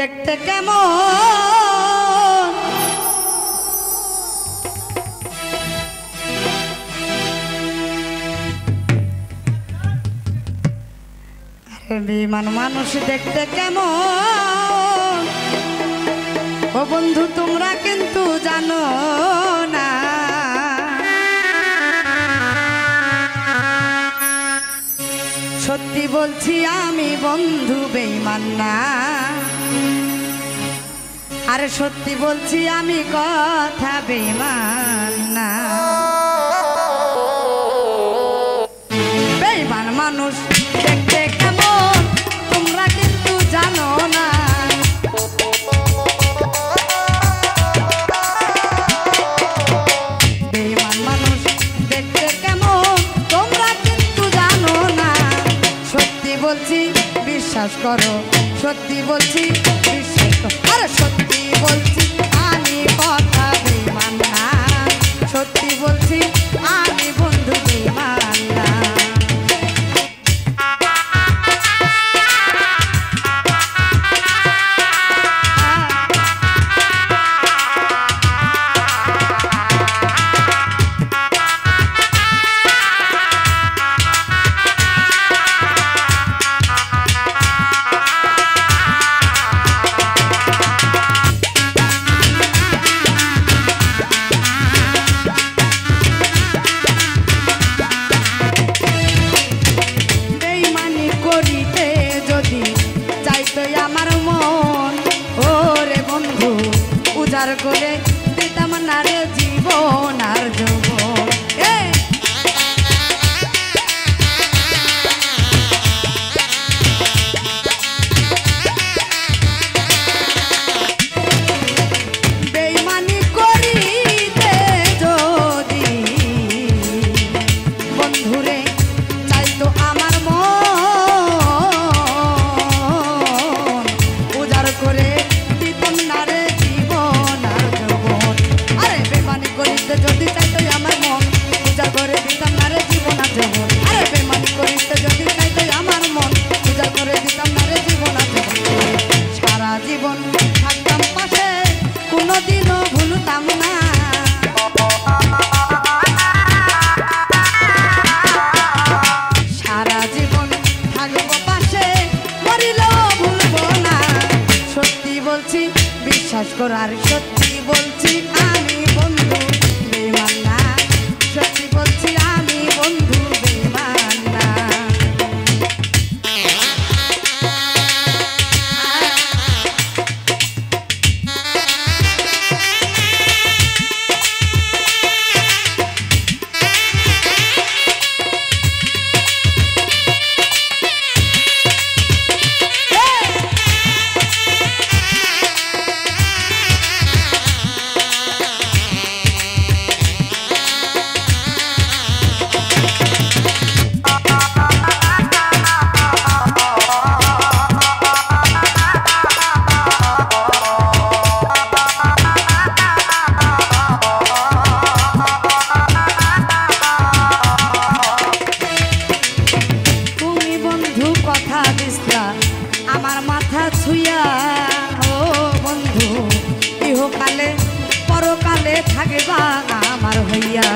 দেখতে কেমন আরে বেঈমান মানুষ দেখতে কেমন ও বন্ধু তোমরা কিন্তু জানো না সত্যি বলছি আমি বন্ধু বেঈমান না আরে সত্যি বলছি আমি কথা বেঈমান না বেঈমান মানুষ দেখতে কেমন তোমরা কিন্তু জানো না বেঈমান মানুষ দেখতে কেমন তোমরা কিন্তু জানো না সত্যি বলছি বিশ্বাস করো সত্যি বলছি বিশ্বাস করো আরে সত্যি বলছি আমি কথা বেঈমান না সত্যি বলছি আমি বন্ধু বেঈমান না করে দিতাম না রে জীবন আর যৌবন বেঈমানি করিতে যদি বন্ধুরে চাইতো আমার মন উজাড় করে দিতাম না রে যদি চাইতো আমার মন পূজা করে দিতাম না রে জীবন আর যৌবন আরে বেঈমানি করিতে যদি চাইতো আমার মন পূজা করে দিতাম না রে জীবন আর যৌবন সারা জীবন থাকতাম পাশে কোনোদিনও ভুলতাম না সারা জীবন থাকবো পাশে মরিলেও ভুলবো না সত্যি বলছি বিশ্বাস কর আর সত্যি বলছি আমি বন্ধু বেঈমান না সত্যি বলছি আমি বন্ধু বেঈমান না আমার মাথা ছুঁয়া ও বন্ধু ইহকালে পরকালে থাকবা আমার হইয়া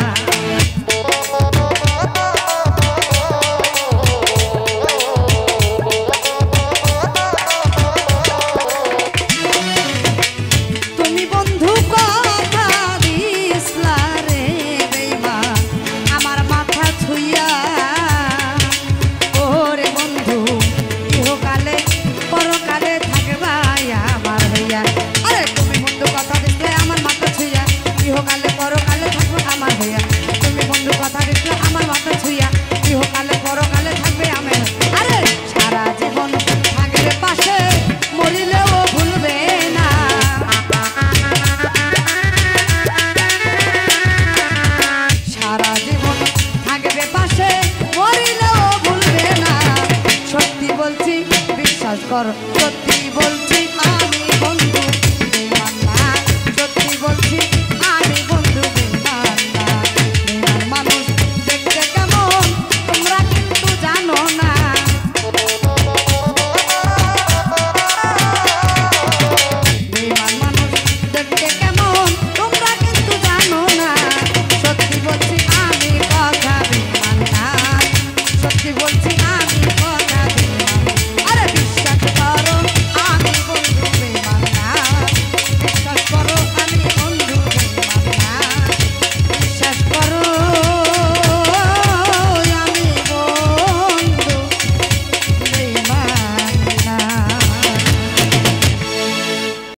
তুমি বন্ধু কথা দিসলা রে বেঈমান আমার মাথা ছুঁয়া ওরে বন্ধু ইহকালে পরকালে থাকবা আমার হইয়া আরে তুমি বন্ধু কথা দিলে আমার মাথা ছুঁয়া ইহকালে পরকালে থাকবে আমার হইয়া তুমি বন্ধু কথা দিলে আমার মাথা ছুঁয়া ইহকালে পরকালে থাকবে আমি আরে সারা জীবন থাকবে পাশে মরিলেও ভুলবে না সারা জীবন থাকবে পাশে মরিলেও ভুলবে না সত্যি বলছি বিশ্বাস কর সত্যি